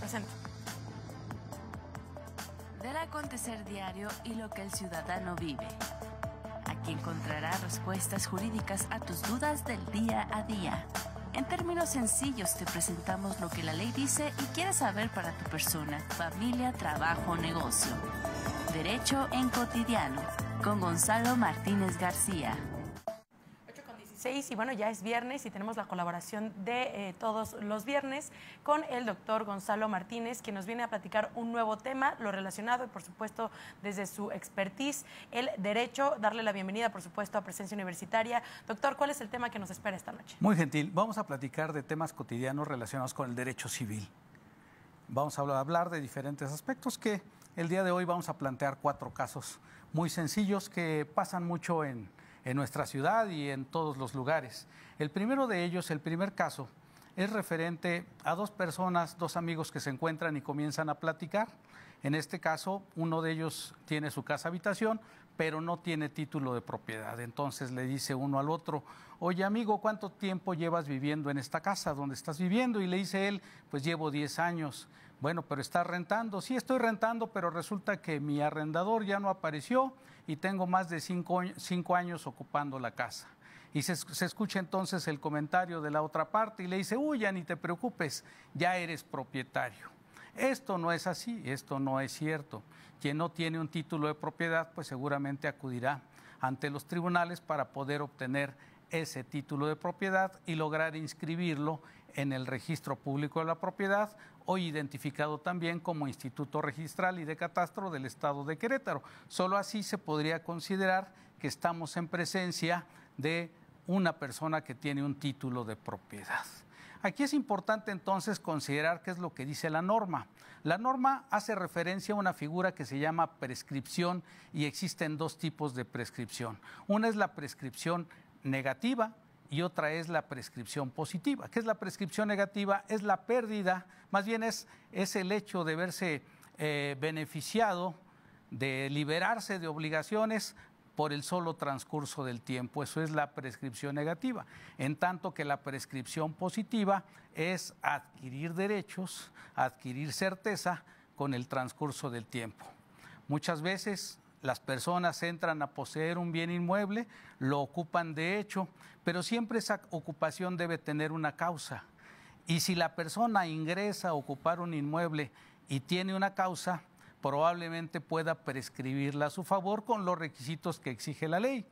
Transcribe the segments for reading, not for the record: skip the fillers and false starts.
presenta. Del acontecer diario y lo que el ciudadano vive. Aquí encontrarás respuestas jurídicas a tus dudas del día a día. En términos sencillos te presentamos lo que la ley dice y quieres saber para tu persona, familia, trabajo o negocio. Derecho en cotidiano, con Gonzalo Martínez García. 8:16 y bueno, ya es viernes y tenemos la colaboración de todos los viernes con el doctor Gonzalo Martínez, quien nos viene a platicar un nuevo tema, lo relacionado y por supuesto desde su expertise, el derecho. Darle la bienvenida por supuesto a Presencia Universitaria. Doctor, ¿cuál es el tema que nos espera esta noche? Muy gentil, vamos a platicar de temas cotidianos relacionados con el derecho civil. Vamos a hablar de diferentes aspectos que el día de hoy vamos a plantear 4 casos muy sencillos que pasan mucho en nuestra ciudad y en todos los lugares. El primero de ellos, el primer caso, es referente a 2 personas, 2 amigos que se encuentran y comienzan a platicar. En este caso, uno de ellos tiene su casa habitación, pero no tiene título de propiedad. Entonces le dice uno al otro: oye amigo, ¿cuánto tiempo llevas viviendo en esta casa donde estás viviendo? Y le dice él: pues llevo 10 años. Bueno, pero ¿estás rentando? Sí, estoy rentando, pero resulta que mi arrendador ya no apareció y tengo más de 5 años ocupando la casa. Y se escucha entonces el comentario de la otra parte y le dice: uy, ya ni te preocupes, ya eres propietario. Esto no es así, esto no es cierto. Quien no tiene un título de propiedad, pues seguramente acudirá ante los tribunales para poder obtener ese título de propiedad y lograr inscribirlo en el registro público de la propiedad, hoy identificado también como Instituto Registral y de Catastro del Estado de Querétaro. Solo así se podría considerar que estamos en presencia de una persona que tiene un título de propiedad. Aquí es importante entonces considerar qué es lo que dice la norma. La norma hace referencia a una figura que se llama prescripción y existen 2 tipos de prescripción. Una es la prescripción negativa y otra es la prescripción positiva. ¿Qué es la prescripción negativa? Es la pérdida, más bien es el hecho de verse beneficiado, de liberarse de obligaciones por el solo transcurso del tiempo. Eso es la prescripción negativa. En tanto que la prescripción positiva es adquirir derechos, adquirir certeza con el transcurso del tiempo. Muchas veces las personas entran a poseer un bien inmueble, lo ocupan de hecho, pero siempre esa ocupación debe tener una causa. Y si la persona ingresa a ocupar un inmueble y tiene una causa, probablemente pueda prescribirla a su favor con los requisitos que exige la ley.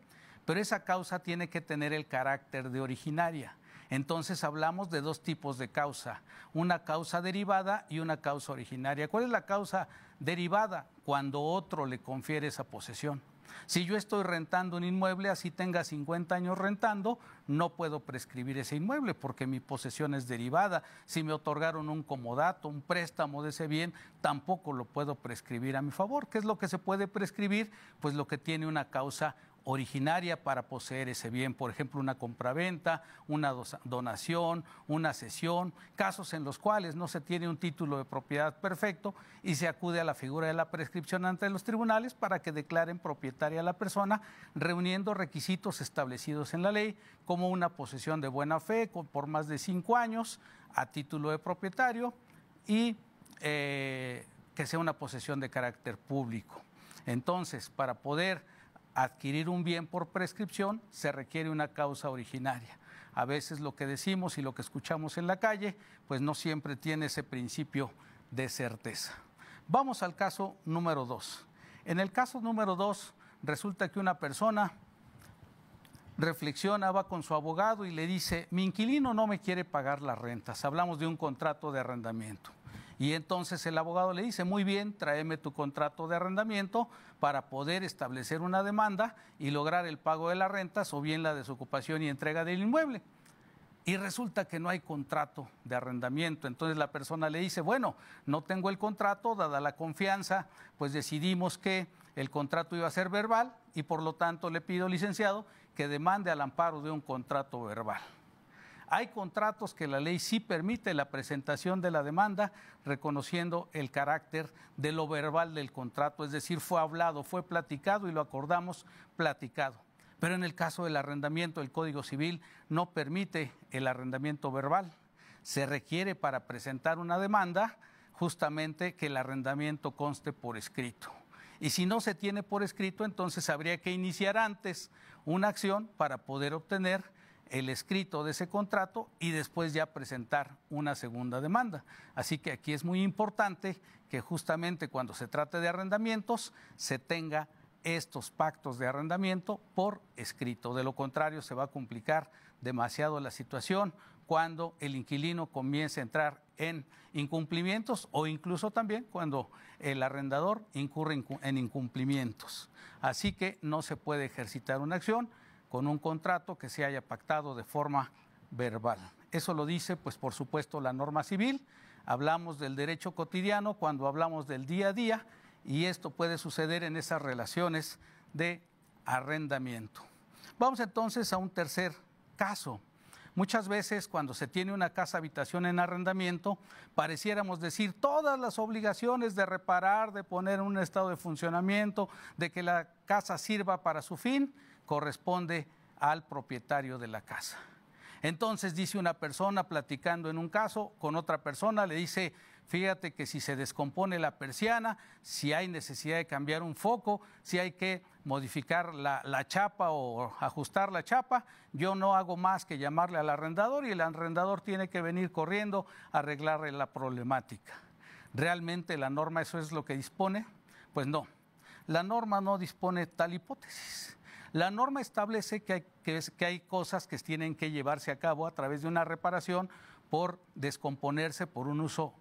Pero esa causa tiene que tener el carácter de originaria. Entonces hablamos de 2 tipos de causa, una causa derivada y una causa originaria. ¿Cuál es la causa derivada? Cuando otro le confiere esa posesión. Si yo estoy rentando un inmueble, así tenga 50 años rentando, no puedo prescribir ese inmueble porque mi posesión es derivada. Si me otorgaron un comodato, un préstamo de ese bien, tampoco lo puedo prescribir a mi favor. ¿Qué es lo que se puede prescribir? Pues lo que tiene una causa originaria para poseer ese bien, por ejemplo, una compraventa, una donación, una cesión, casos en los cuales no se tiene un título de propiedad perfecto y se acude a la figura de la prescripción ante los tribunales para que declaren propietaria a la persona, reuniendo requisitos establecidos en la ley, como una posesión de buena fe por más de 5 años a título de propietario y que sea una posesión de carácter público. Entonces, para poder adquirir un bien por prescripción se requiere una causa originaria. A veces lo que decimos y lo que escuchamos en la calle, pues no siempre tiene ese principio de certeza. Vamos al caso número 2. En el caso número 2, resulta que una persona reflexiona, va con su abogado y le dice: mi inquilino no me quiere pagar las rentas. Hablamos de un contrato de arrendamiento. Y entonces el abogado le dice: muy bien, tráeme tu contrato de arrendamiento para poder establecer una demanda y lograr el pago de las rentas o bien la desocupación y entrega del inmueble. Y resulta que no hay contrato de arrendamiento. Entonces la persona le dice: bueno, no tengo el contrato, dada la confianza, pues decidimos que el contrato iba a ser verbal y por lo tanto le pido, licenciado, que demande al amparo de un contrato verbal. Hay contratos que la ley sí permite la presentación de la demanda, reconociendo el carácter de lo verbal del contrato, es decir, fue hablado, fue platicado y lo acordamos platicado. Pero en el caso del arrendamiento, el Código Civil no permite el arrendamiento verbal. Se requiere para presentar una demanda justamente que el arrendamiento conste por escrito. Y si no se tiene por escrito, entonces habría que iniciar antes una acción para poder obtener el escrito de ese contrato y después ya presentar una segunda demanda. Así que aquí es muy importante que justamente cuando se trate de arrendamientos se tenga estos pactos de arrendamiento por escrito. De lo contrario, se va a complicar demasiado la situación cuando el inquilino comience a entrar en incumplimientos o incluso también cuando el arrendador incurre en incumplimientos. Así que no se puede ejercitar una acción con un contrato que se haya pactado de forma verbal. Eso lo dice, pues por supuesto, la norma civil. Hablamos del derecho cotidiano cuando hablamos del día a día y esto puede suceder en esas relaciones de arrendamiento. Vamos entonces a un tercer caso. Muchas veces cuando se tiene una casa habitación en arrendamiento, pareciéramos decir todas las obligaciones de reparar, de poner en un estado de funcionamiento, de que la casa sirva para su fin, corresponde al propietario de la casa. Entonces dice una persona platicando en un caso con otra persona, le dice, fíjate que si se descompone la persiana, si hay necesidad de cambiar un foco, si hay que modificar la chapa o ajustar la chapa, yo no hago más que llamarle al arrendador y el arrendador tiene que venir corriendo a arreglarle la problemática. ¿Realmente la norma eso es lo que dispone? Pues no, la norma no dispone tal hipótesis. La norma establece que hay cosas que tienen que llevarse a cabo a través de una reparación por descomponerse por un uso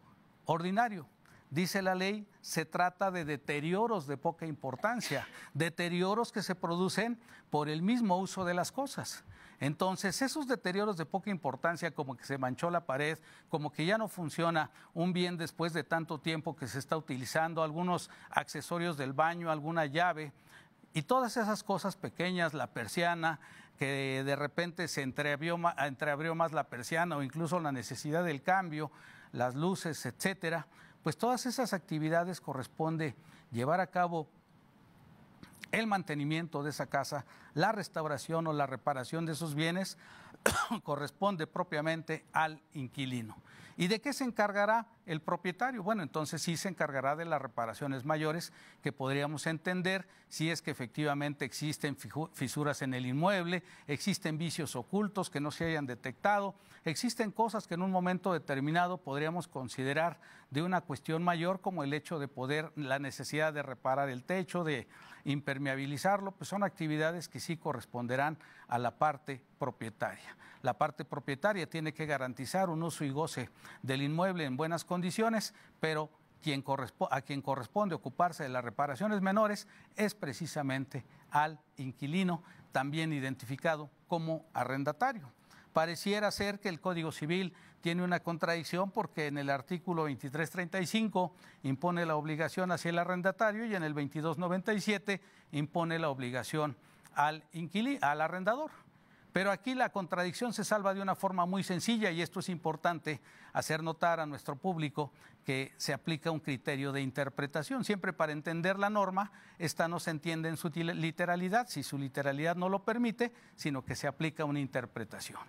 ordinario. Dice la ley, se trata de deterioros de poca importancia, deterioros que se producen por el mismo uso de las cosas. Entonces, esos deterioros de poca importancia, como que se manchó la pared, como que ya no funciona un bien después de tanto tiempo que se está utilizando, algunos accesorios del baño, alguna llave, y todas esas cosas pequeñas, la persiana, que de repente se entreabrió más la persiana o incluso la necesidad del cambio, las luces, etcétera, pues todas esas actividades corresponde llevar a cabo el mantenimiento de esa casa, la restauración o la reparación de esos bienes corresponde propiamente al inquilino. ¿Y de qué se encargará el propietario? Bueno, entonces sí se encargará de las reparaciones mayores que podríamos entender si es que efectivamente existen fisuras en el inmueble, existen vicios ocultos que no se hayan detectado, existen cosas que en un momento determinado podríamos considerar de una cuestión mayor como el hecho de la necesidad de reparar el techo, de impermeabilizarlo, pues son actividades que sí corresponderán a la parte propietaria. La parte propietaria tiene que garantizar un uso y goce del inmueble en buenas condiciones, pero a quien corresponde ocuparse de las reparaciones menores es precisamente al inquilino, también identificado como arrendatario. Pareciera ser que el Código Civil tiene una contradicción porque en el artículo 2335 impone la obligación hacia el arrendatario y en el 2297 impone la obligación al arrendador. Pero aquí la contradicción se salva de una forma muy sencilla y esto es importante hacer notar a nuestro público que se aplica un criterio de interpretación. Siempre para entender la norma, esta no se entiende en su literalidad, si su literalidad no lo permite, sino que se aplica una interpretación.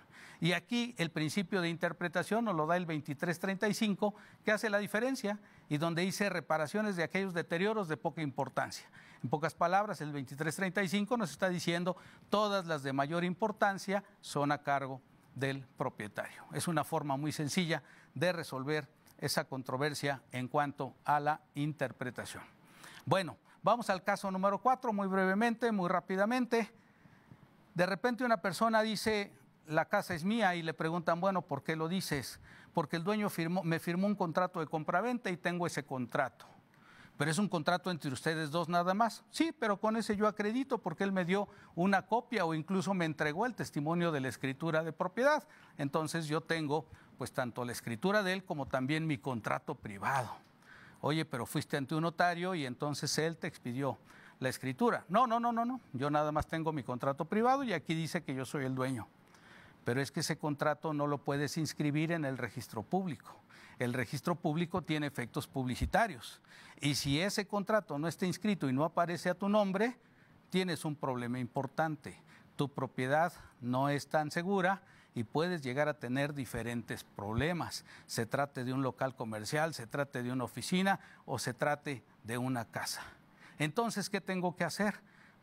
Y aquí el principio de interpretación nos lo da el 2335, que hace la diferencia y donde dice reparaciones de aquellos deterioros de poca importancia. En pocas palabras, el 2335 nos está diciendo todas las de mayor importancia son a cargo del propietario. Es una forma muy sencilla de resolver esa controversia en cuanto a la interpretación. Bueno, vamos al caso número 4, muy brevemente, muy rápidamente. De repente una persona dice, la casa es mía, y le preguntan, bueno, ¿por qué lo dices? Porque el dueño me firmó un contrato de compraventa y tengo ese contrato. Pero es un contrato entre ustedes dos nada más. Sí, pero con ese yo acredito porque él me dio una copia o incluso me entregó el testimonio de la escritura de propiedad. Entonces yo tengo pues tanto la escritura de él como también mi contrato privado. Oye, pero fuiste ante un notario y entonces él te expidió la escritura. No, yo nada más tengo mi contrato privado y aquí dice que yo soy el dueño. Pero es que ese contrato no lo puedes inscribir en el registro público. El registro público tiene efectos publicitarios. Y si ese contrato no está inscrito y no aparece a tu nombre, tienes un problema importante. Tu propiedad no es tan segura y puedes llegar a tener diferentes problemas. Se trate de un local comercial, se trate de una oficina o se trate de una casa. Entonces, ¿qué tengo que hacer?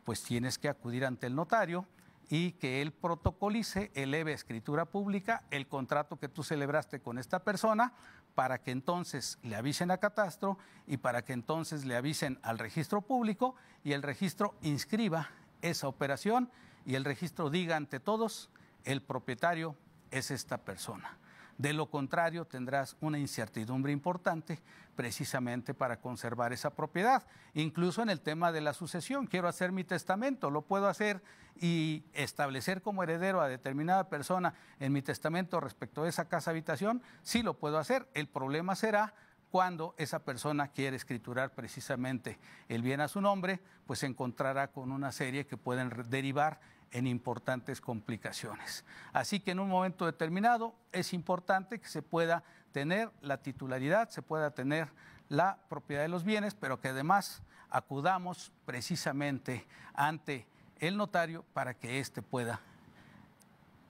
Pues tienes que acudir ante el notario y que él protocolice, eleve a escritura pública el contrato que tú celebraste con esta persona para que entonces le avisen a Catastro y para que entonces le avisen al registro público y el registro inscriba esa operación y el registro diga ante todos, el propietario es esta persona. De lo contrario, tendrás una incertidumbre importante precisamente para conservar esa propiedad. Incluso en el tema de la sucesión, quiero hacer mi testamento, lo puedo hacer y establecer como heredero a determinada persona en mi testamento respecto a esa casa habitación, sí lo puedo hacer. El problema será cuando esa persona quiere escriturar precisamente el bien a su nombre, pues se encontrará con una serie que pueden derivar en importantes complicaciones. Así que en un momento determinado es importante que se pueda tener la titularidad, se pueda tener la propiedad de los bienes, pero que además acudamos precisamente ante el notario para que éste pueda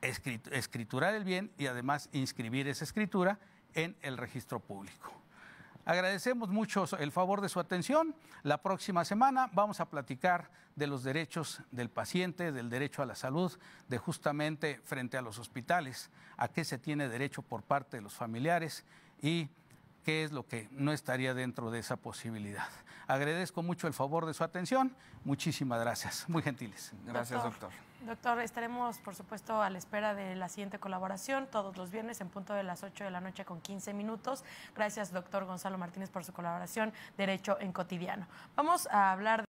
escriturar el bien y además inscribir esa escritura en el registro público. Agradecemos mucho el favor de su atención. La próxima semana vamos a platicar de los derechos del paciente, del derecho a la salud, de justamente frente a los hospitales, a qué se tiene derecho por parte de los familiares y qué es lo que no estaría dentro de esa posibilidad. Agradezco mucho el favor de su atención. Muchísimas gracias. Muy gentiles. Gracias, doctor. Doctor, estaremos, por supuesto, a la espera de la siguiente colaboración todos los viernes en punto de las 8 de la noche con 15 minutos. Gracias, doctor Gonzalo Martínez, por su colaboración. Derecho en Cotidiano. Vamos a hablar de